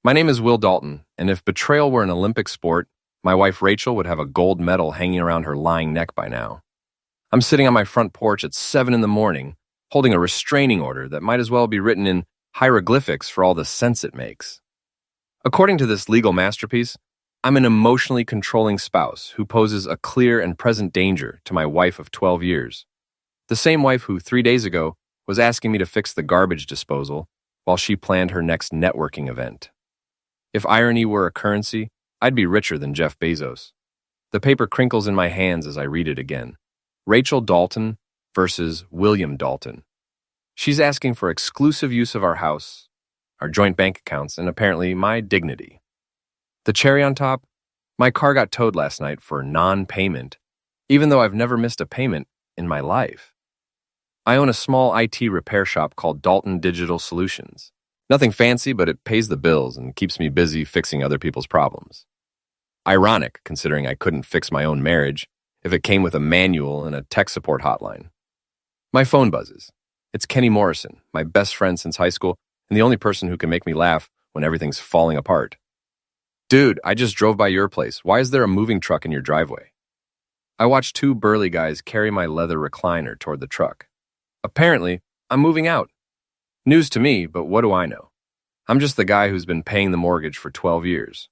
My name is Will Dalton, and if betrayal were an Olympic sport, my wife Rachel would have a gold medal hanging around her lying neck by now. I'm sitting on my front porch at 7 in the morning, holding a restraining order that might as well be written in hieroglyphics for all the sense it makes. According to this legal masterpiece, I'm an emotionally controlling spouse who poses a clear and present danger to my wife of 12 years. The same wife who 3 days ago was asking me to fix the garbage disposal while she planned her next networking event. If irony were a currency, I'd be richer than Jeff Bezos. The paper crinkles in my hands as I read it again. Rachel Dalton versus William Dalton. She's asking for exclusive use of our house, our joint bank accounts, and apparently my dignity. The cherry on top, my car got towed last night for non-payment, even though I've never missed a payment in my life. I own a small IT repair shop called Dalton Digital Solutions. Nothing fancy, but it pays the bills and keeps me busy fixing other people's problems. Ironic, considering I couldn't fix my own marriage if it came with a manual and a tech support hotline. My phone buzzes. It's Kenny Morrison, my best friend since high school, and the only person who can make me laugh when everything's falling apart. Dude, I just drove by your place. Why is there a moving truck in your driveway? I watched two burly guys carry my leather recliner toward the truck. Apparently, I'm moving out. News to me, but what do I know? I'm just the guy who's been paying the mortgage for 12 years.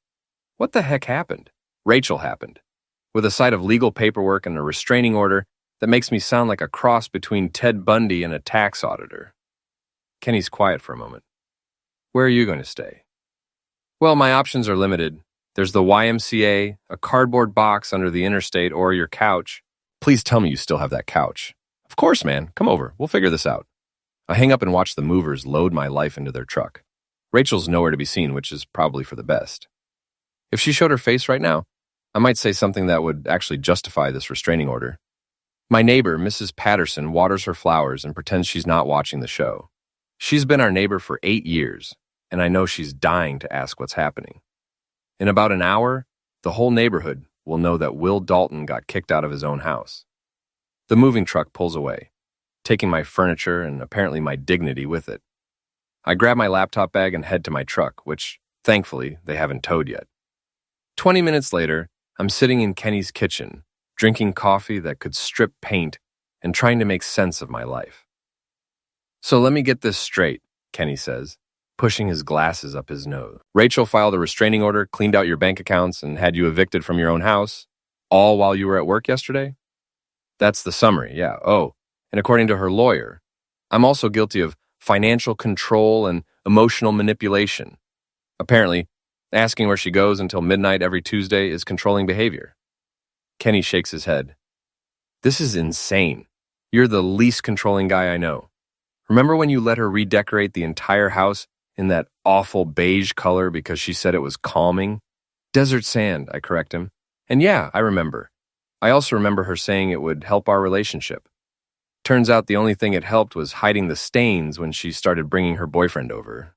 What the heck happened? Rachel happened, with a side of legal paperwork and a restraining order that makes me sound like a cross between Ted Bundy and a tax auditor. Kenny's quiet for a moment. Where are you going to stay? Well, my options are limited. There's the YMCA, a cardboard box under the interstate, or your couch. Please tell me you still have that couch. Of course, man. Come over. We'll figure this out. I hang up and watch the movers load my life into their truck. Rachel's nowhere to be seen, which is probably for the best. If she showed her face right now, I might say something that would actually justify this restraining order. My neighbor, Mrs. Patterson, waters her flowers and pretends she's not watching the show. She's been our neighbor for 8 years, and I know she's dying to ask what's happening. In about an hour, the whole neighborhood will know that Will Dalton got kicked out of his own house. The moving truck pulls away, taking my furniture and apparently my dignity with it. I grab my laptop bag and head to my truck, which, thankfully, they haven't towed yet. 20 minutes later, I'm sitting in Kenny's kitchen, drinking coffee that could strip paint and trying to make sense of my life. So let me get this straight, Kenny says, pushing his glasses up his nose. Rachel filed a restraining order, cleaned out your bank accounts, and had you evicted from your own house, all while you were at work yesterday? That's the summary, yeah. Oh, and according to her lawyer, I'm also guilty of financial control and emotional manipulation. Apparently, asking where she goes until midnight every Tuesday is controlling behavior. Kenny shakes his head. This is insane. You're the least controlling guy I know. Remember when you let her redecorate the entire house in that awful beige color because she said it was calming? Desert sand, I correct him. And yeah, I remember. I also remember her saying it would help our relationship. Turns out the only thing it helped was hiding the stains when she started bringing her boyfriend over.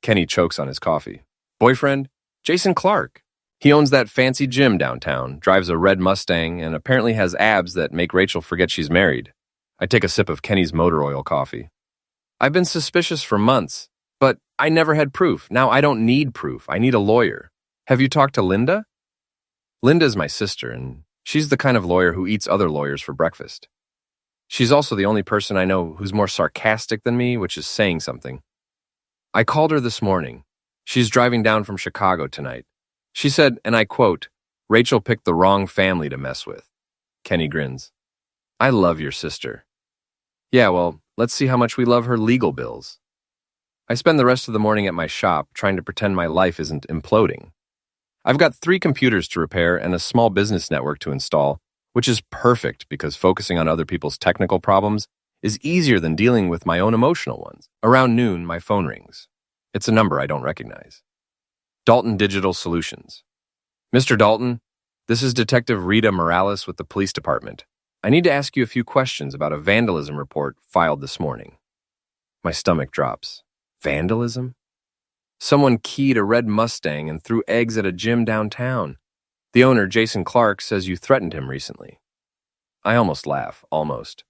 Kenny chokes on his coffee. Boyfriend? Jason Clark. He owns that fancy gym downtown, drives a red Mustang, and apparently has abs that make Rachel forget she's married. I take a sip of Kenny's motor oil coffee. I've been suspicious for months, but I never had proof. Now I don't need proof. I need a lawyer. Have you talked to Linda? Linda's my sister, and she's the kind of lawyer who eats other lawyers for breakfast. She's also the only person I know who's more sarcastic than me, which is saying something. I called her this morning. She's driving down from Chicago tonight. She said, and I quote, Rachel picked the wrong family to mess with. Kenny grins. I love your sister. Yeah, well, let's see how much we love her legal bills. I spend the rest of the morning at my shop trying to pretend my life isn't imploding. I've got 3 computers to repair and a small business network to install, which is perfect because focusing on other people's technical problems is easier than dealing with my own emotional ones. Around noon, my phone rings. It's a number I don't recognize. Dalton Digital Solutions. Mr. Dalton, this is Detective Rita Morales with the police department. I need to ask you a few questions about a vandalism report filed this morning. My stomach drops. Vandalism? Someone keyed a red Mustang and threw eggs at a gym downtown. The owner, Jason Clark, says you threatened him recently. I almost laugh, almost.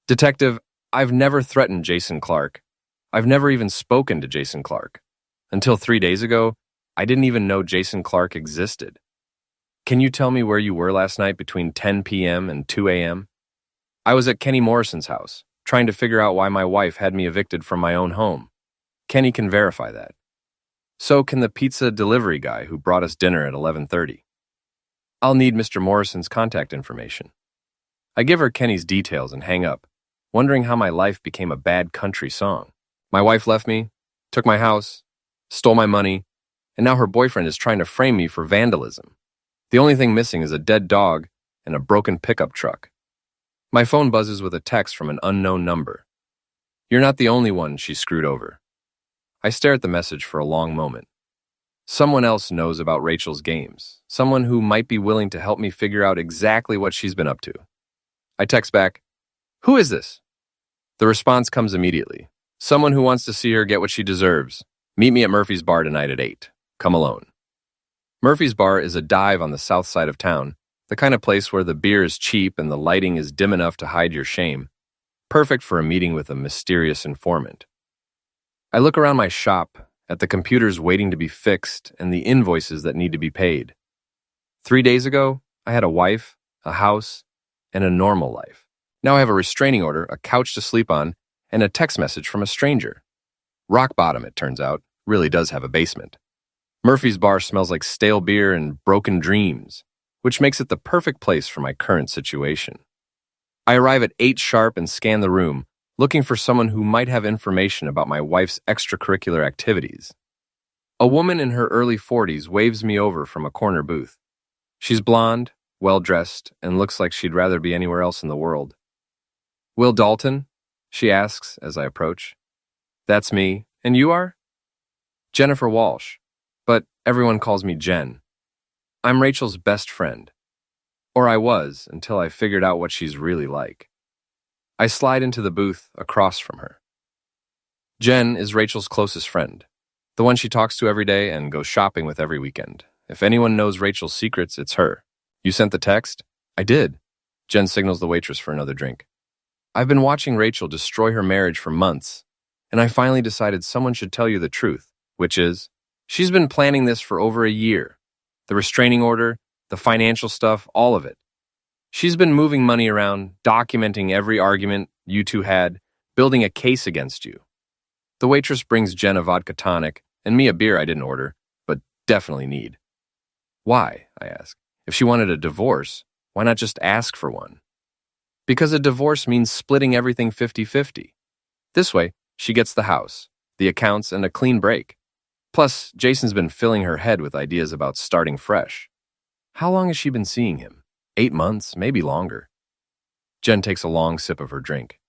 Detective, I've never threatened Jason Clark. I've never even spoken to Jason Clark. Until 3 days ago, I didn't even know Jason Clark existed. Can you tell me where you were last night between 10 p.m. and 2 a.m.? I was at Kenny Morrison's house, trying to figure out why my wife had me evicted from my own home. Kenny can verify that. So can the pizza delivery guy who brought us dinner at 11:30. I'll need Mr. Morrison's contact information. I give her Kenny's details and hang up, wondering how my life became a bad country song. My wife left me, took my house, stole my money, and now her boyfriend is trying to frame me for vandalism. The only thing missing is a dead dog and a broken pickup truck. My phone buzzes with a text from an unknown number. You're not the only one she screwed over. I stare at the message for a long moment. Someone else knows about Rachel's games, someone who might be willing to help me figure out exactly what she's been up to. I text back, "Who is this?" The response comes immediately. Someone who wants to see her get what she deserves. Meet me at Murphy's Bar tonight at 8. Come alone. Murphy's Bar is a dive on the south side of town, the kind of place where the beer is cheap and the lighting is dim enough to hide your shame. Perfect for a meeting with a mysterious informant. I look around my shop, at the computers waiting to be fixed and the invoices that need to be paid. 3 days ago, I had a wife, a house, and a normal life. Now I have a restraining order, a couch to sleep on, and a text message from a stranger. Rock bottom, it turns out, really does have a basement. Murphy's Bar smells like stale beer and broken dreams, which makes it the perfect place for my current situation. I arrive at 8 sharp and scan the room, looking for someone who might have information about my wife's extracurricular activities. A woman in her early 40s waves me over from a corner booth. She's blonde, well-dressed, and looks like she'd rather be anywhere else in the world. "Will Dalton?" she asks as I approach. "That's me. And you are?" "Jennifer Walsh. But everyone calls me Jen. I'm Rachel's best friend. Or I was, until I figured out what she's really like." I slide into the booth across from her. Jen is Rachel's closest friend, the one she talks to every day and goes shopping with every weekend. If anyone knows Rachel's secrets, it's her. "You sent the text?" "I did." Jen signals the waitress for another drink. "I've been watching Rachel destroy her marriage for months, and I finally decided someone should tell you the truth, which is, she's been planning this for over a year. The restraining order, the financial stuff, all of it. She's been moving money around, documenting every argument you two had, building a case against you." The waitress brings Jen a vodka tonic, and me a beer I didn't order, but definitely need. "Why?" I ask. "If she wanted a divorce, why not just ask for one?" "Because a divorce means splitting everything 50-50. This way, she gets the house, the accounts, and a clean break. Plus, Jason's been filling her head with ideas about starting fresh. How long has she been seeing him? 8 months, maybe longer." Jen takes a long sip of her drink.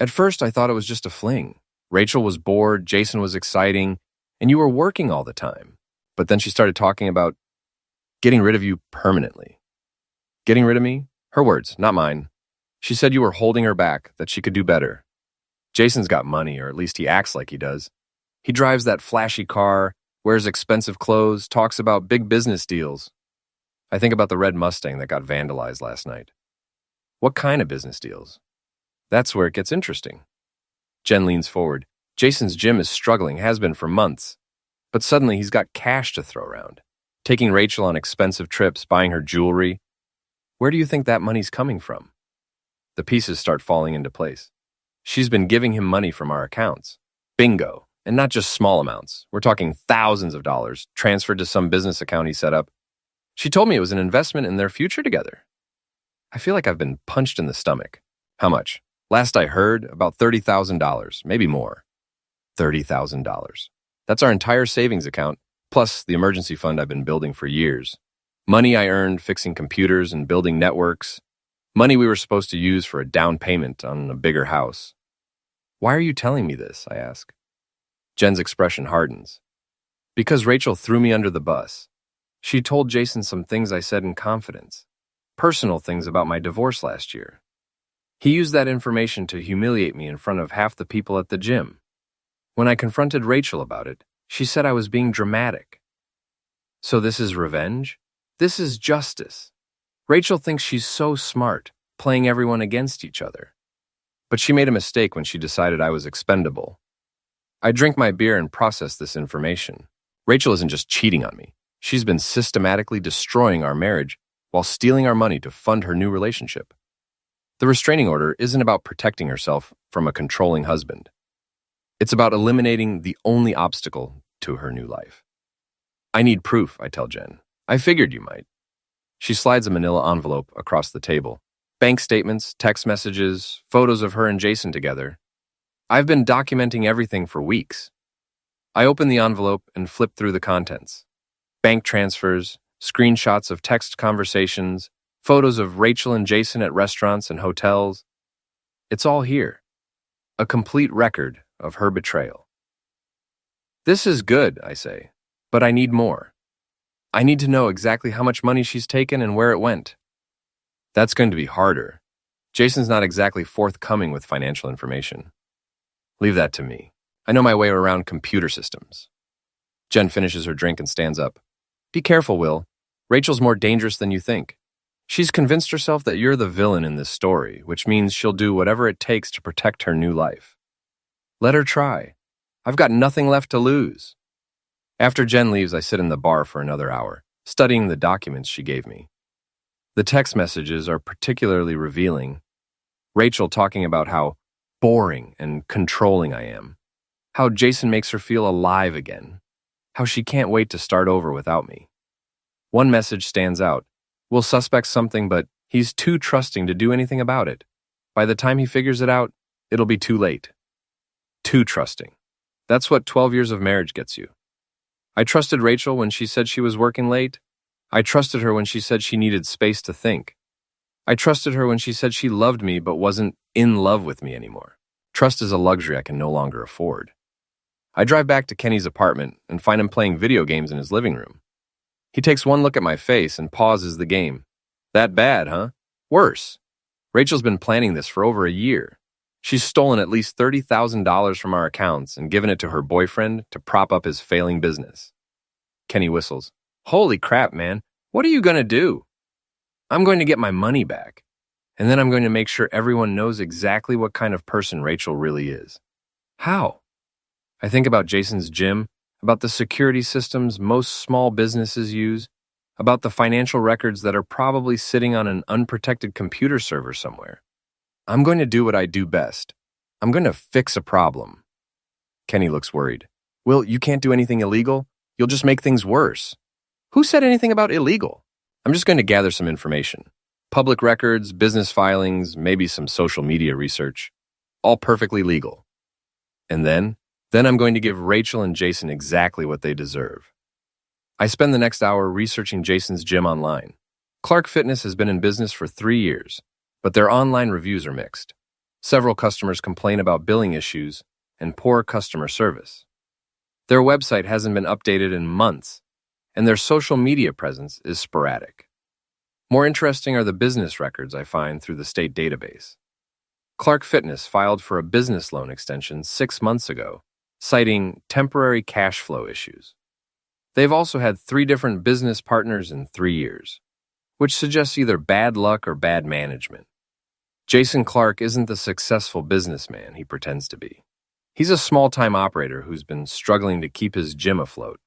"At first, I thought it was just a fling. Rachel was bored, Jason was exciting, and you were working all the time. But then she started talking about getting rid of you permanently." "Getting rid of me?" Her words, not mine. She said you were holding her back, that she could do better. Jason's got money, or at least he acts like he does. He drives that flashy car, wears expensive clothes, talks about big business deals. I think about the red Mustang that got vandalized last night. What kind of business deals? That's where it gets interesting. Jen leans forward. Jason's gym is struggling, has been for months. But suddenly he's got cash to throw around. Taking Rachel on expensive trips, buying her jewelry. Where do you think that money's coming from? The pieces start falling into place. She's been giving him money from our accounts. Bingo. And not just small amounts. We're talking thousands of dollars transferred to some business account he set up. She told me it was an investment in their future together. I feel like I've been punched in the stomach. How much? Last I heard, about $30,000, maybe more. $30,000. That's our entire savings account, plus the emergency fund I've been building for years. Money I earned fixing computers and building networks. Money we were supposed to use for a down payment on a bigger house. "Why are you telling me this?" I ask. Jen's expression hardens. "Because Rachel threw me under the bus. She told Jason some things I said in confidence. Personal things about my divorce last year. He used that information to humiliate me in front of half the people at the gym. When I confronted Rachel about it, she said I was being dramatic. So this is revenge? This is justice. Rachel thinks she's so smart, playing everyone against each other. But she made a mistake when she decided I was expendable." I drink my beer and process this information. Rachel isn't just cheating on me. She's been systematically destroying our marriage while stealing our money to fund her new relationship. The restraining order isn't about protecting herself from a controlling husband. It's about eliminating the only obstacle to her new life. I need proof, I tell Jen. I figured you might. She slides a manila envelope across the table. Bank statements, text messages, photos of her and Jason together. I've been documenting everything for weeks. I open the envelope and flip through the contents. Bank transfers, screenshots of text conversations, photos of Rachel and Jason at restaurants and hotels. It's all here. A complete record of her betrayal. This is good, I say, but I need more. I need to know exactly how much money she's taken and where it went. That's going to be harder. Jason's not exactly forthcoming with financial information. Leave that to me. I know my way around computer systems. Jen finishes her drink and stands up. Be careful, Will. Rachel's more dangerous than you think. She's convinced herself that you're the villain in this story, which means she'll do whatever it takes to protect her new life. Let her try. I've got nothing left to lose. After Jen leaves, I sit in the bar for another hour, studying the documents she gave me. The text messages are particularly revealing. Rachel talking about how boring and controlling I am, how Jason makes her feel alive again, how she can't wait to start over without me. One message stands out. We'll suspect something, but he's too trusting to do anything about it. By the time he figures it out, it'll be too late. Too trusting. That's what 12 years of marriage gets you. I trusted Rachel when she said she was working late. I trusted her when she said she needed space to think. I trusted her when she said she loved me but wasn't in love with me anymore. Trust is a luxury I can no longer afford. I drive back to Kenny's apartment and find him playing video games in his living room. He takes one look at my face and pauses the game. That bad, huh? Worse. Rachel's been planning this for over a year. She's stolen at least $30,000 from our accounts and given it to her boyfriend to prop up his failing business. Kenny whistles. Holy crap, man. What are you going to do? I'm going to get my money back. And then I'm going to make sure everyone knows exactly what kind of person Rachel really is. How? I think about Jason's gym, about the security systems most small businesses use, about the financial records that are probably sitting on an unprotected computer server somewhere. I'm going to do what I do best. I'm going to fix a problem. Kenny looks worried. Will, you can't do anything illegal. You'll just make things worse. Who said anything about illegal? I'm just going to gather some information. Public records, business filings, maybe some social media research. All perfectly legal. And then I'm going to give Rachel and Jason exactly what they deserve. I spend the next hour researching Jason's gym online. Clark Fitness has been in business for 3 years, but their online reviews are mixed. Several customers complain about billing issues and poor customer service. Their website hasn't been updated in months, and their social media presence is sporadic. More interesting are the business records I find through the state database. Clark Fitness filed for a business loan extension 6 months ago, citing temporary cash flow issues. They've also had 3 different business partners in 3 years, which suggests either bad luck or bad management. Jason Clark isn't the successful businessman he pretends to be. He's a small-time operator who's been struggling to keep his gym afloat,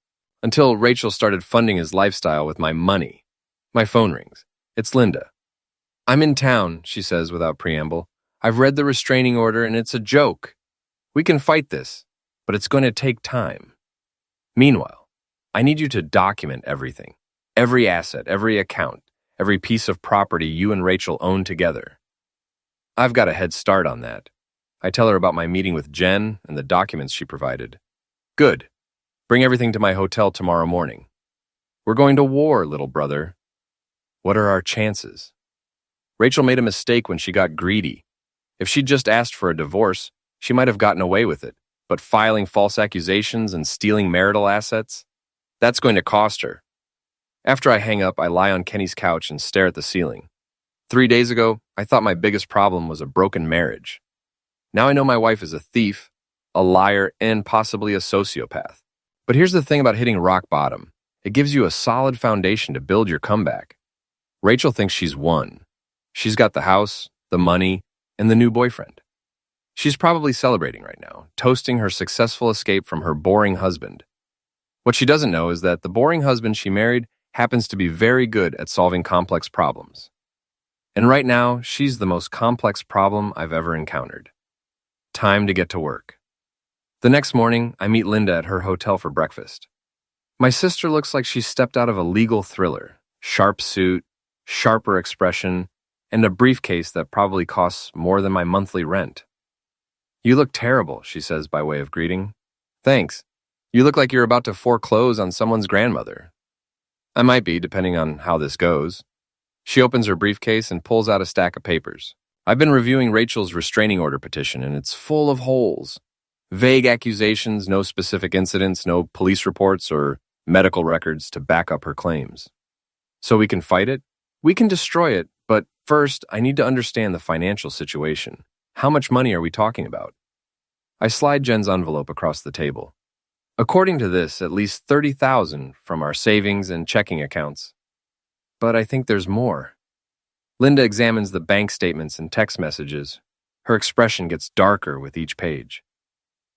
until Rachel started funding his lifestyle with my money. My phone rings. It's Linda. I'm in town, she says without preamble. I've read the restraining order and it's a joke. We can fight this, but it's going to take time. Meanwhile, I need you to document everything. Every asset, every account, every piece of property you and Rachel own together. I've got a head start on that. I tell her about my meeting with Jen and the documents she provided. Good. Bring everything to my hotel tomorrow morning. We're going to war, little brother. What are our chances? Rachel made a mistake when she got greedy. If she'd just asked for a divorce, she might have gotten away with it. But filing false accusations and stealing marital assets? That's going to cost her. After I hang up, I lie on Kenny's couch and stare at the ceiling. 3 days ago, I thought my biggest problem was a broken marriage. Now I know my wife is a thief, a liar, and possibly a sociopath. But here's the thing about hitting rock bottom. It gives you a solid foundation to build your comeback. Rachel thinks she's won. She's got the house, the money, and the new boyfriend. She's probably celebrating right now, toasting her successful escape from her boring husband. What she doesn't know is that the boring husband she married happens to be very good at solving complex problems. And right now, she's the most complex problem I've ever encountered. Time to get to work. The next morning, I meet Linda at her hotel for breakfast. My sister looks like she stepped out of a legal thriller. Sharp suit, sharper expression, and a briefcase that probably costs more than my monthly rent. "You look terrible," she says by way of greeting. "Thanks. You look like you're about to foreclose on someone's grandmother." I might be, depending on how this goes. She opens her briefcase and pulls out a stack of papers. I've been reviewing Rachel's restraining order petition, and it's full of holes. Vague accusations, no specific incidents, no police reports or medical records to back up her claims. So we can fight it? We can destroy it, but first, I need to understand the financial situation. How much money are we talking about? I slide Jen's envelope across the table. According to this, at least $30,000 from our savings and checking accounts. But I think there's more. Linda examines the bank statements and text messages. Her expression gets darker with each page.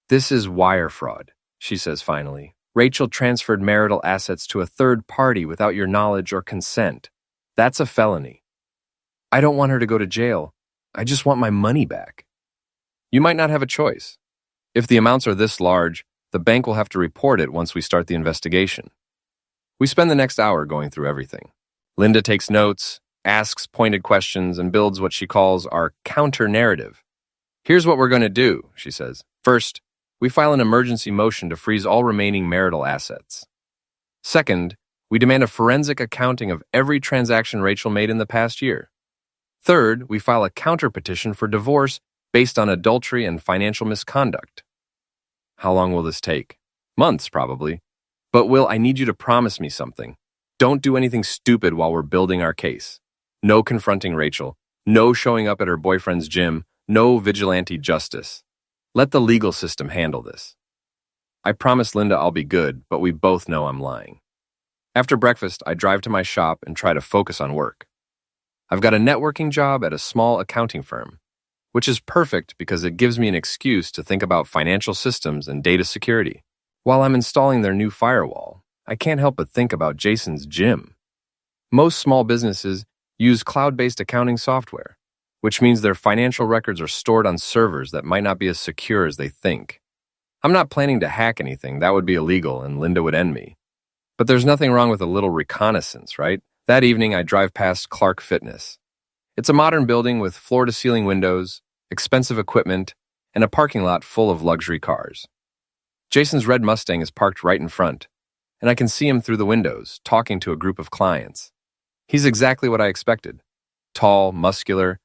"This is wire fraud," she says finally. "Rachel transferred marital assets to a third party without your knowledge or consent. That's a felony. I don't want her to go to jail. I just want my money back." You might not have a choice. If the amounts are this large, the bank will have to report it once we start the investigation. We spend the next hour going through everything. Linda takes notes, asks pointed questions, and builds what she calls our counter-narrative. "Here's what we're going to do," she says. "First, we file an emergency motion to freeze all remaining marital assets. Second, we demand a forensic accounting of every transaction Rachel made in the past year. Third, we file a counter-petition for divorce based on adultery and financial misconduct." How long will this take? Months, probably. But Will, I need you to promise me something. Don't do anything stupid while we're building our case. No confronting Rachel. No showing up at her boyfriend's gym. No vigilante justice. Let the legal system handle this. I promise Linda I'll be good, but we both know I'm lying. After breakfast, I drive to my shop and try to focus on work. I've got a networking job at a small accounting firm, which is perfect because it gives me an excuse to think about financial systems and data security. While I'm installing their new firewall, I can't help but think about Jason's gym. Most small businesses use cloud-based accounting software, which means their financial records are stored on servers that might not be as secure as they think. I'm not planning to hack anything. That would be illegal, and Linda would end me. But there's nothing wrong with a little reconnaissance, right? That evening, I drive past Clark Fitness. It's a modern building with floor-to-ceiling windows, expensive equipment, and a parking lot full of luxury cars. Jason's red Mustang is parked right in front, and I can see him through the windows, talking to a group of clients. He's exactly what I expected. Tall, muscular,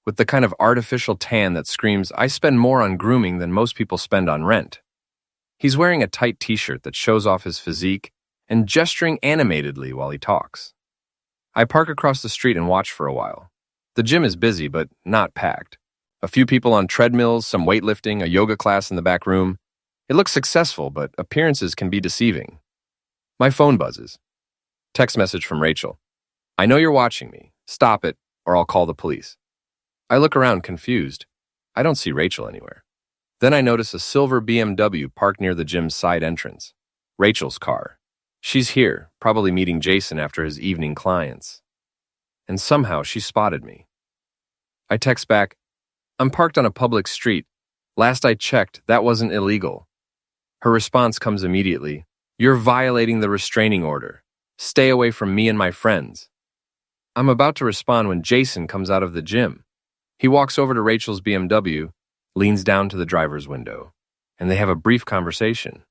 with the kind of artificial tan that screams, "I spend more on grooming than most people spend on rent." He's wearing a tight t-shirt that shows off his physique and gesturing animatedly while he talks. I park across the street and watch for a while. The gym is busy, but not packed. A few people on treadmills, some weightlifting, a yoga class in the back room. It looks successful, but appearances can be deceiving. My phone buzzes. Text message from Rachel. "I know you're watching me. Stop it, or I'll call the police." I look around confused. I don't see Rachel anywhere. Then I notice a silver BMW parked near the gym's side entrance. Rachel's car. She's here, probably meeting Jason after his evening clients. And somehow she spotted me. I text back, "I'm parked on a public street. Last I checked, that wasn't illegal." Her response comes immediately. "You're violating the restraining order. Stay away from me and my friends." I'm about to respond when Jason comes out of the gym. He walks over to Rachel's BMW, leans down to the driver's window, and they have a brief conversation.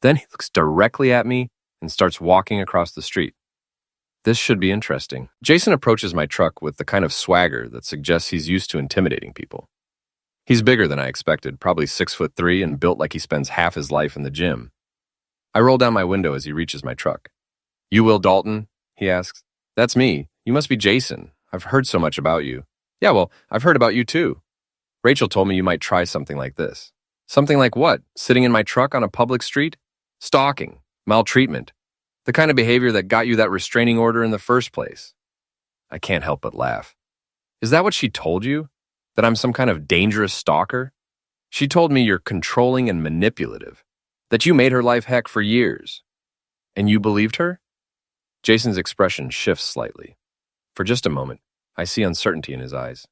Then he looks directly at me and starts walking across the street. This should be interesting. Jason approaches my truck with the kind of swagger that suggests he's used to intimidating people. He's bigger than I expected, probably 6'3" and built like he spends half his life in the gym. I roll down my window as he reaches my truck. "You Will Dalton?" he asks. "That's me. You must be Jason. I've heard so much about you." "Yeah, well, I've heard about you too. Rachel told me you might try something like this." "Something like what? Sitting in my truck on a public street?" "Stalking, maltreatment, the kind of behavior that got you that restraining order in the first place." I can't help but laugh. "Is that what she told you? That I'm some kind of dangerous stalker?" "She told me you're controlling and manipulative. That you made her life heck for years. And you believed her? Jason's expression shifts slightly. For just a moment, I see uncertainty in his eyes.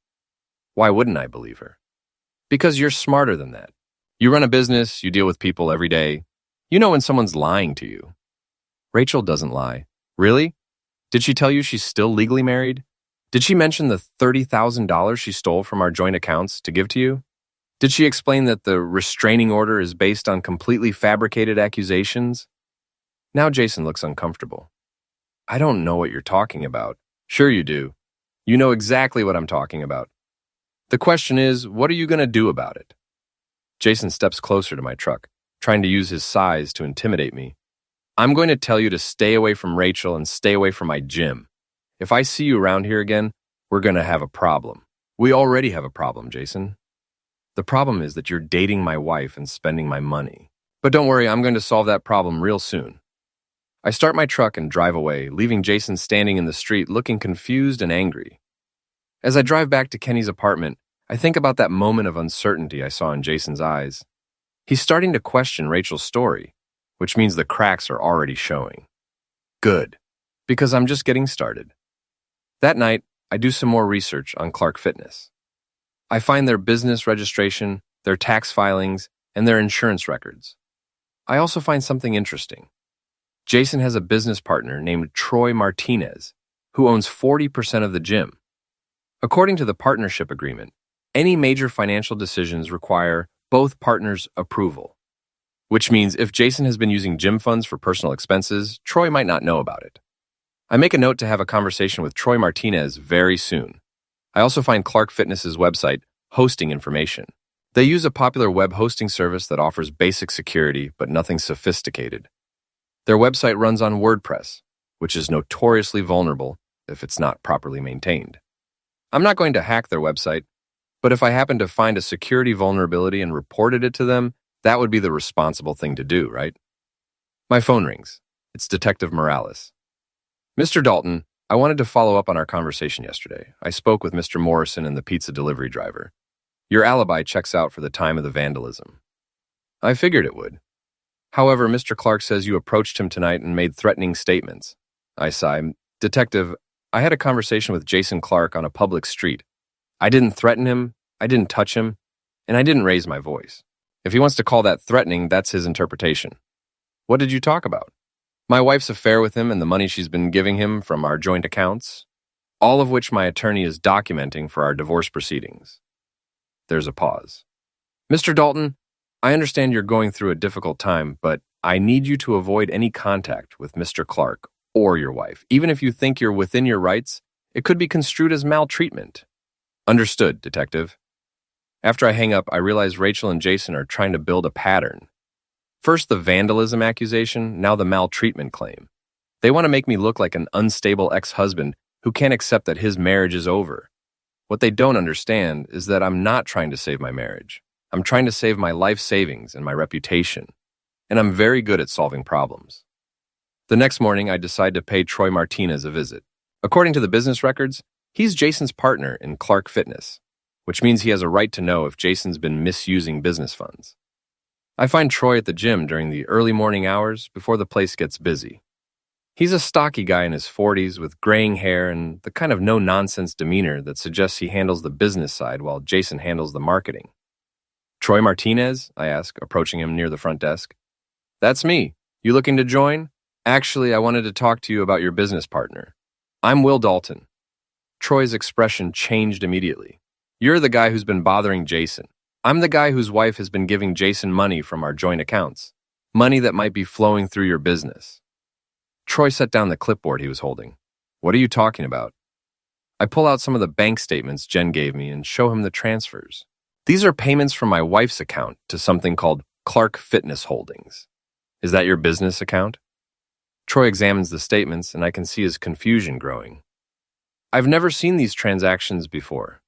Why wouldn't I believe her? Because you're smarter than that. You run a business, you deal with people every day. You know when someone's lying to you. Rachel doesn't lie. Really? Did she tell you she's still legally married? Did she mention the $30,000 she stole from our joint accounts to give to you? Did she explain that the restraining order is based on completely fabricated accusations? Now Jason looks uncomfortable. I don't know what you're talking about. Sure you do. You know exactly what I'm talking about. The question is, what are you going to do about it? Jason steps closer to my truck, trying to use his size to intimidate me. I'm going to tell you to stay away from Rachel and stay away from my gym. If I see you around here again, we're going to have a problem. We already have a problem, Jason. The problem is that you're dating my wife and spending my money. But don't worry, I'm going to solve that problem real soon. I start my truck and drive away, leaving Jason standing in the street looking confused and angry. As I drive back to Kenny's apartment, I think about that moment of uncertainty I saw in Jason's eyes. He's starting to question Rachel's story, which means the cracks are already showing. Good, because I'm just getting started. That night, I do some more research on Clark Fitness. I find their business registration, their tax filings, and their insurance records. I also find something interesting. Jason has a business partner named Troy Martinez, who owns 40% of the gym. According to the partnership agreement, any major financial decisions require both partners' approval, which means if Jason has been using gym funds for personal expenses, Troy might not know about it. I make a note to have a conversation with Troy Martinez very soon. I also find Clark Fitness's website hosting information. They use a popular web hosting service that offers basic security but nothing sophisticated. Their website runs on WordPress, which is notoriously vulnerable if it's not properly maintained. I'm not going to hack their website, but if I happen to find a security vulnerability and reported it to them, that would be the responsible thing to do, right? My phone rings. It's Detective Morales. Mr. Dalton, I wanted to follow up on our conversation yesterday. I spoke with Mr. Morrison and the pizza delivery driver. Your alibi checks out for the time of the vandalism. I figured it would. However, Mr. Clark says you approached him tonight and made threatening statements. I sigh. Detective, I had a conversation with Jason Clark on a public street. I didn't threaten him, I didn't touch him, and I didn't raise my voice. If he wants to call that threatening, that's his interpretation. What did you talk about? My wife's affair with him and the money she's been giving him from our joint accounts, all of which my attorney is documenting for our divorce proceedings. There's a pause. Mr. Dalton, I understand you're going through a difficult time, but I need you to avoid any contact with Mr. Clark or your wife. Even if you think you're within your rights, it could be construed as maltreatment. Understood, Detective. After I hang up, I realize Rachel and Jason are trying to build a pattern. First the vandalism accusation, now the maltreatment claim. They want to make me look like an unstable ex-husband who can't accept that his marriage is over. What they don't understand is that I'm not trying to save my marriage. I'm trying to save my life savings and my reputation. And I'm very good at solving problems. The next morning, I decide to pay Troy Martinez a visit. According to the business records, he's Jason's partner in Clark Fitness, which means he has a right to know if Jason's been misusing business funds. I find Troy at the gym during the early morning hours before the place gets busy. He's a stocky guy in his 40s with graying hair and the kind of no-nonsense demeanor that suggests he handles the business side while Jason handles the marketing. Troy Martinez? I ask, approaching him near the front desk. That's me. You looking to join? Actually, I wanted to talk to you about your business partner. I'm Will Dalton. Troy's expression changed immediately. You're the guy who's been bothering Jason. I'm the guy whose wife has been giving Jason money from our joint accounts. Money that might be flowing through your business. Troy set down the clipboard he was holding. What are you talking about? I pull out some of the bank statements Jen gave me and show him the transfers. These are payments from my wife's account to something called Clark Fitness Holdings. Is that your business account? Troy examines the statements and I can see his confusion growing. I've never seen these transactions before.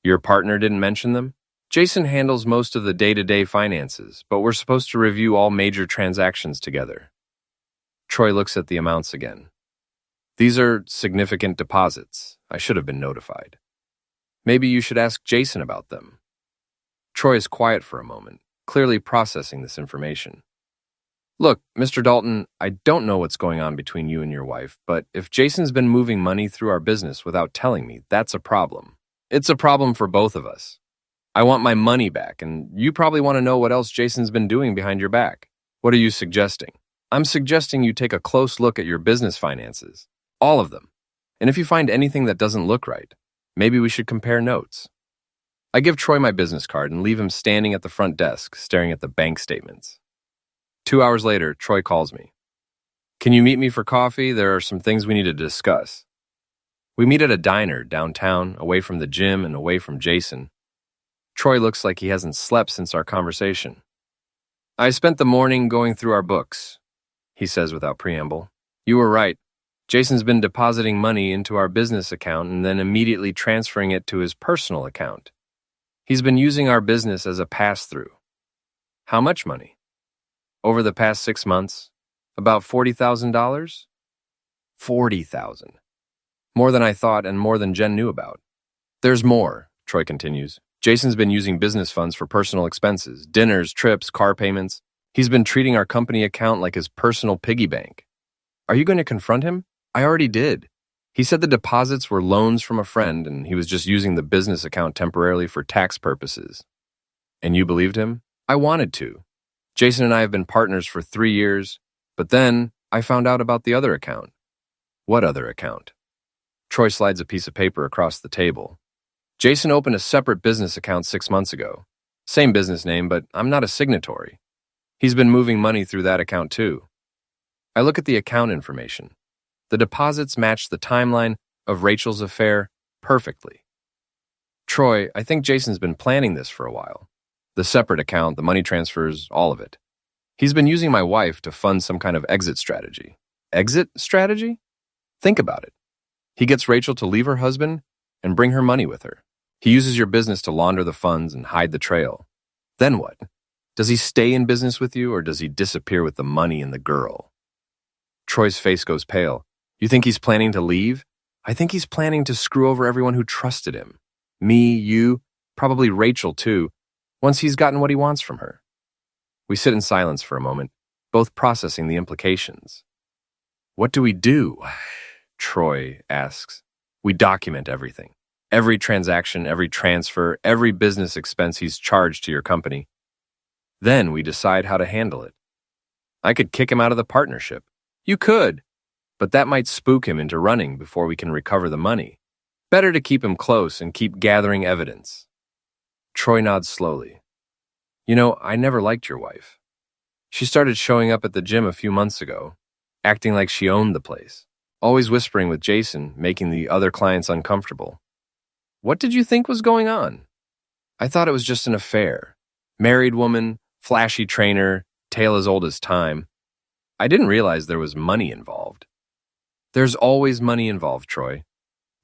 Your partner didn't mention them? Jason handles most of the day-to-day finances, but we're supposed to review all major transactions together. Troy looks at the amounts again. These are significant deposits. I should have been notified. Maybe you should ask Jason about them. Troy is quiet for a moment, clearly processing this information. Look, Mr. Dalton, I don't know what's going on between you and your wife, but if Jason's been moving money through our business without telling me, that's a problem. It's a problem for both of us. I want my money back, and you probably want to know what else Jason's been doing behind your back. What are you suggesting? I'm suggesting you take a close look at your business finances. All of them. And if you find anything that doesn't look right, maybe we should compare notes. I give Troy my business card and leave him standing at the front desk, staring at the bank statements. 2 hours later, Troy calls me. Can you meet me for coffee? There are some things we need to discuss. We meet at a diner downtown, away from the gym and away from Jason. Troy looks like he hasn't slept since our conversation. I spent the morning going through our books, he says without preamble. You were right. Jason's been depositing money into our business account and then immediately transferring it to his personal account. He's been using our business as a pass-through. How much money? Over the past 6 months, about $40,000? $40,000. More than I thought and more than Jen knew about. There's more, Troy continues. Jason's been using business funds for personal expenses, dinners, trips, car payments. He's been treating our company account like his personal piggy bank. Are you going to confront him? I already did. He said the deposits were loans from a friend and he was just using the business account temporarily for tax purposes. And you believed him? I wanted to. Jason and I have been partners for 3 years, but then I found out about the other account. What other account? Troy slides a piece of paper across the table. Jason opened a separate business account 6 months ago. Same business name, but I'm not a signatory. He's been moving money through that account too. I look at the account information. The deposits match the timeline of Rachel's affair perfectly. Troy, I think Jason's been planning this for a while. The separate account, the money transfers, all of it. He's been using my wife to fund some kind of exit strategy. Exit strategy? Think about it. He gets Rachel to leave her husband and bring her money with her. He uses your business to launder the funds and hide the trail. Then what? Does he stay in business with you or does he disappear with the money and the girl? Troy's face goes pale. You think he's planning to leave? I think he's planning to screw over everyone who trusted him. Me, you, probably Rachel too, once he's gotten what he wants from her. We sit in silence for a moment, both processing the implications. What do we do? Troy asks. We document everything. Every transaction, every transfer, every business expense he's charged to your company. Then we decide how to handle it. I could kick him out of the partnership. You could, but that might spook him into running before we can recover the money. Better to keep him close and keep gathering evidence. Troy nods slowly. You know, I never liked your wife. She started showing up at the gym a few months ago, acting like she owned the place, always whispering with Jason, making the other clients uncomfortable. What did you think was going on? I thought it was just an affair. Married woman, flashy trainer, tale as old as time. I didn't realize there was money involved. There's always money involved, Troy.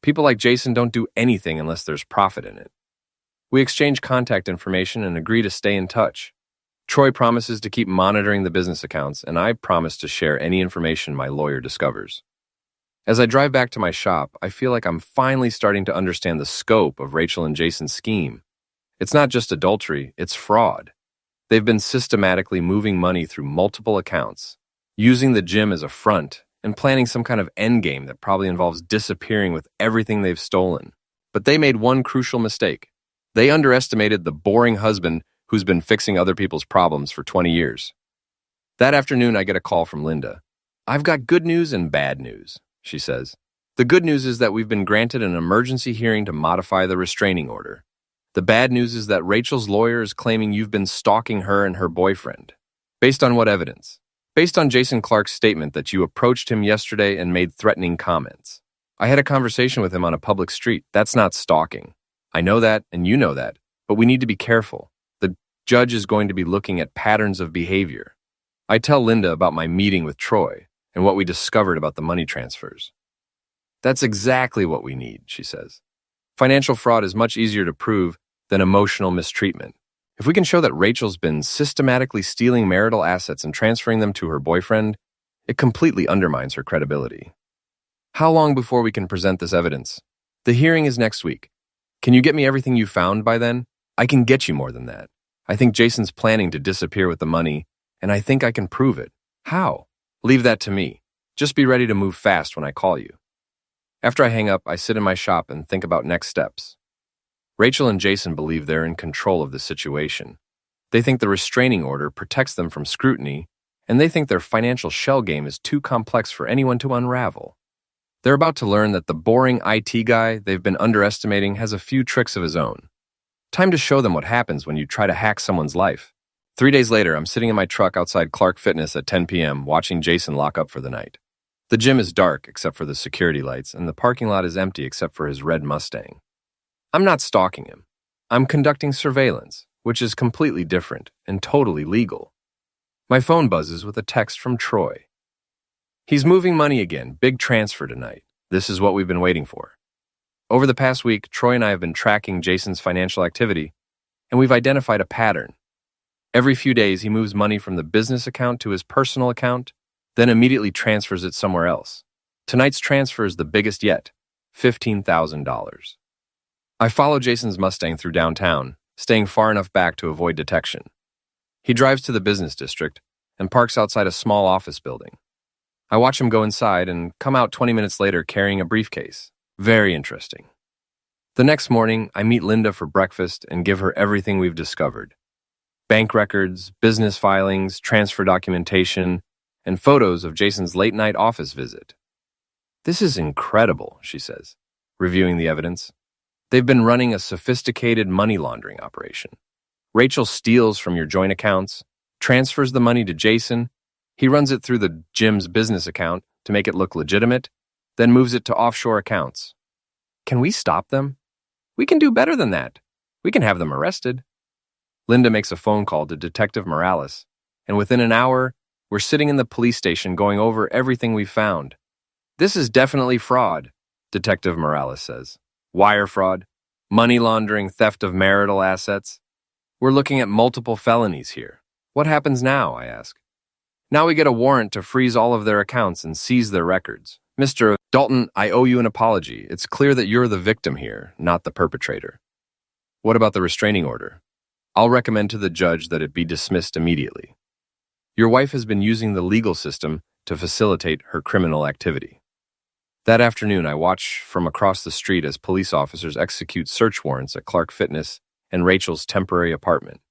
People like Jason don't do anything unless there's profit in it. We exchange contact information and agree to stay in touch. Troy promises to keep monitoring the business accounts, and I promise to share any information my lawyer discovers. As I drive back to my shop, I feel like I'm finally starting to understand the scope of Rachel and Jason's scheme. It's not just adultery, it's fraud. They've been systematically moving money through multiple accounts, using the gym as a front, and planning some kind of endgame that probably involves disappearing with everything they've stolen. But they made one crucial mistake. They underestimated the boring husband who's been fixing other people's problems for 20 years. That afternoon, I get a call from Linda. I've got good news and bad news, she says. The good news is that we've been granted an emergency hearing to modify the restraining order. The bad news is that Rachel's lawyer is claiming you've been stalking her and her boyfriend. Based on what evidence? Based on Jason Clark's statement that you approached him yesterday and made threatening comments. I had a conversation with him on a public street. That's not stalking. I know that, and you know that, but we need to be careful. The judge is going to be looking at patterns of behavior. I tell Linda about my meeting with Troy and what we discovered about the money transfers. That's exactly what we need, she says. Financial fraud is much easier to prove than emotional mistreatment. If we can show that Rachel's been systematically stealing marital assets and transferring them to her boyfriend, it completely undermines her credibility. How long before we can present this evidence? The hearing is next week. Can you get me everything you found by then? I can get you more than that. I think Jason's planning to disappear with the money, and I think I can prove it. How? Leave that to me. Just be ready to move fast when I call you. After I hang up, I sit in my shop and think about next steps. Rachel and Jason believe they're in control of the situation. They think the restraining order protects them from scrutiny, and they think their financial shell game is too complex for anyone to unravel. They're about to learn that the boring IT guy they've been underestimating has a few tricks of his own. Time to show them what happens when you try to hack someone's life. 3 days later, I'm sitting in my truck outside Clark Fitness at 10 p.m. watching Jason lock up for the night. The gym is dark except for the security lights, and the parking lot is empty except for his red Mustang. I'm not stalking him. I'm conducting surveillance, which is completely different and totally legal. My phone buzzes with a text from Troy. He's moving money again, big transfer tonight. This is what we've been waiting for. Over the past week, Troy and I have been tracking Jason's financial activity, and we've identified a pattern. Every few days, he moves money from the business account to his personal account, then immediately transfers it somewhere else. Tonight's transfer is the biggest yet, $15,000. I follow Jason's Mustang through downtown, staying far enough back to avoid detection. He drives to the business district and parks outside a small office building. I watch him go inside and come out 20 minutes later carrying a briefcase. Very interesting. The next morning, I meet Linda for breakfast and give her everything we've discovered. Bank records, business filings, transfer documentation, and photos of Jason's late-night office visit. This is incredible, she says, reviewing the evidence. They've been running a sophisticated money laundering operation. Rachel steals from your joint accounts, transfers the money to Jason, he runs it through the gym's business account to make it look legitimate, then moves it to offshore accounts. Can we stop them? We can do better than that. We can have them arrested. Linda makes a phone call to Detective Morales, and within an hour, we're sitting in the police station going over everything we've found. This is definitely fraud, Detective Morales says. Wire fraud, money laundering, theft of marital assets. We're looking at multiple felonies here. What happens now, I ask. Now we get a warrant to freeze all of their accounts and seize their records. Mr. Dalton, I owe you an apology. It's clear that you're the victim here, not the perpetrator. What about the restraining order? I'll recommend to the judge that it be dismissed immediately. Your wife has been using the legal system to facilitate her criminal activity. That afternoon, I watch from across the street as police officers execute search warrants at Clark Fitness and Rachel's temporary apartment.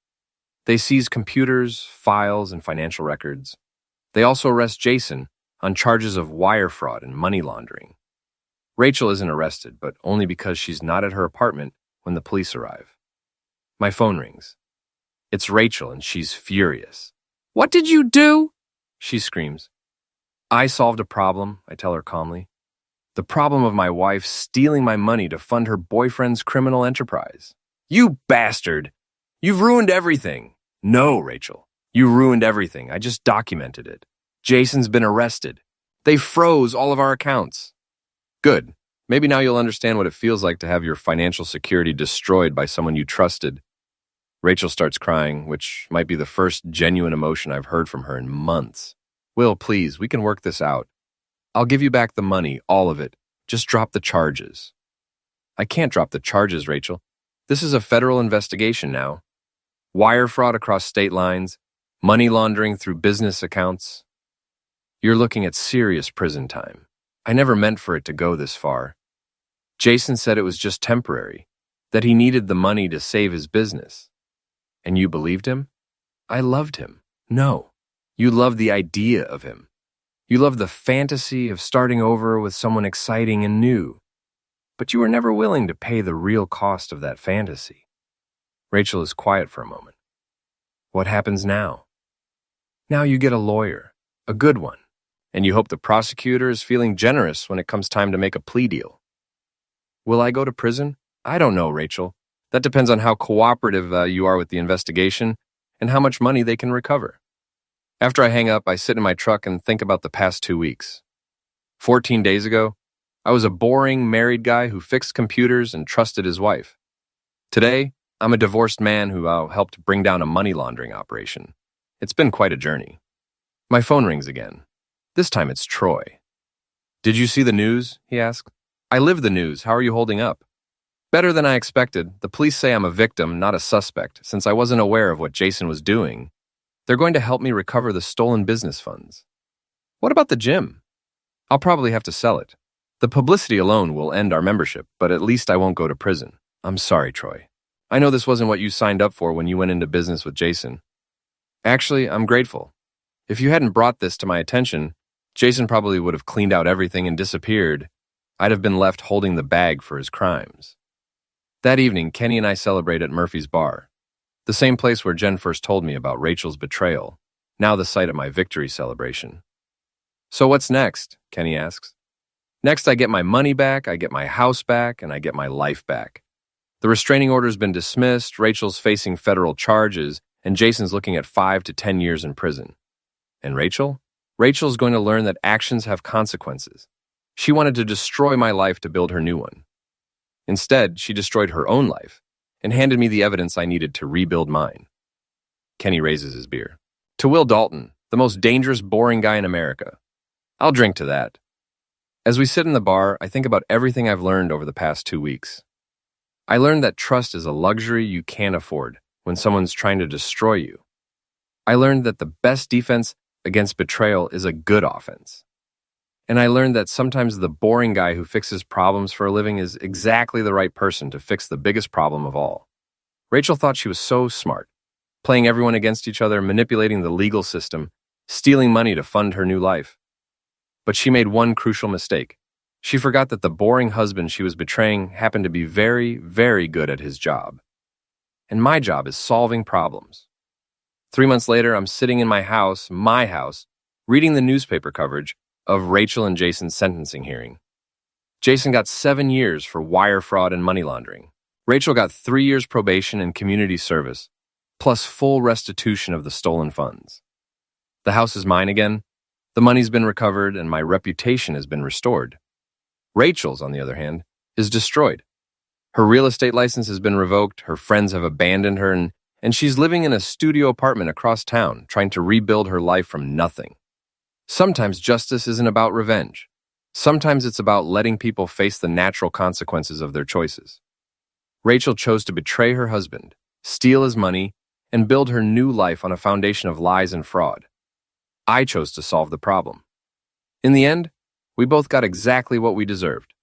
They seize computers, files, and financial records. They also arrest Jason on charges of wire fraud and money laundering. Rachel isn't arrested, but only because she's not at her apartment when the police arrive. My phone rings. It's Rachel, and she's furious. What did you do? She screams. I solved a problem, I tell her calmly. The problem of my wife stealing my money to fund her boyfriend's criminal enterprise. You bastard! You've ruined everything. No, Rachel. You ruined everything. I just documented it. Jason's been arrested. They froze all of our accounts. Good. Maybe now you'll understand what it feels like to have your financial security destroyed by someone you trusted. Rachel starts crying, which might be the first genuine emotion I've heard from her in months. Will, please, we can work this out. I'll give you back the money, all of it. Just drop the charges. I can't drop the charges, Rachel. This is a federal investigation now. Wire fraud across state lines, money laundering through business accounts. You're looking at serious prison time. I never meant for it to go this far. Jason said it was just temporary, that he needed the money to save his business. And you believed him? I loved him. No, you loved the idea of him. You loved the fantasy of starting over with someone exciting and new. But you were never willing to pay the real cost of that fantasy. Rachel is quiet for a moment. What happens now? Now you get a lawyer, a good one, and you hope the prosecutor is feeling generous when it comes time to make a plea deal. Will I go to prison? I don't know, Rachel. That depends on how cooperative you are with the investigation and how much money they can recover. After I hang up, I sit in my truck and think about the past 2 weeks. 14 days ago, I was a boring married guy who fixed computers and trusted his wife. Today, I'm a divorced man who helped bring down a money laundering operation. It's been quite a journey. My phone rings again. This time it's Troy. Did you see the news? He asked. I live the news. How are you holding up? Better than I expected. The police say I'm a victim, not a suspect, since I wasn't aware of what Jason was doing. They're going to help me recover the stolen business funds. What about the gym? I'll probably have to sell it. The publicity alone will end our membership, but at least I won't go to prison. I'm sorry, Troy. I know this wasn't what you signed up for when you went into business with Jason. Actually, I'm grateful. If you hadn't brought this to my attention, Jason probably would have cleaned out everything and disappeared. I'd have been left holding the bag for his crimes. That evening, Kenny and I celebrate at Murphy's Bar, the same place where Jen first told me about Rachel's betrayal, now the site of my victory celebration. So what's next? Kenny asks. Next, I get my money back, I get my house back, and I get my life back. The restraining order's been dismissed, Rachel's facing federal charges, and Jason's looking at 5 to 10 years in prison. And Rachel? Rachel's going to learn that actions have consequences. She wanted to destroy my life to build her new one. Instead, she destroyed her own life and handed me the evidence I needed to rebuild mine. Kenny raises his beer. To Will Dalton, the most dangerous, boring guy in America. I'll drink to that. As we sit in the bar, I think about everything I've learned over the past 2 weeks. I learned that trust is a luxury you can't afford when someone's trying to destroy you. I learned that the best defense against betrayal is a good offense. And I learned that sometimes the boring guy who fixes problems for a living is exactly the right person to fix the biggest problem of all. Rachel thought she was so smart, playing everyone against each other, manipulating the legal system, stealing money to fund her new life. But she made one crucial mistake. She forgot that the boring husband she was betraying happened to be very, very good at his job. And my job is solving problems. 3 months later, I'm sitting in my house, reading the newspaper coverage of Rachel and Jason's sentencing hearing. Jason got 7 years for wire fraud and money laundering. Rachel got 3 years probation and community service, plus full restitution of the stolen funds. The house is mine again, the money's been recovered, and my reputation has been restored. Rachel's, on the other hand, is destroyed. Her real estate license has been revoked, her friends have abandoned her, and she's living in a studio apartment across town, trying to rebuild her life from nothing. Sometimes justice isn't about revenge. Sometimes it's about letting people face the natural consequences of their choices. Rachel chose to betray her husband, steal his money, and build her new life on a foundation of lies and fraud. I chose to solve the problem. In the end, we both got exactly what we deserved.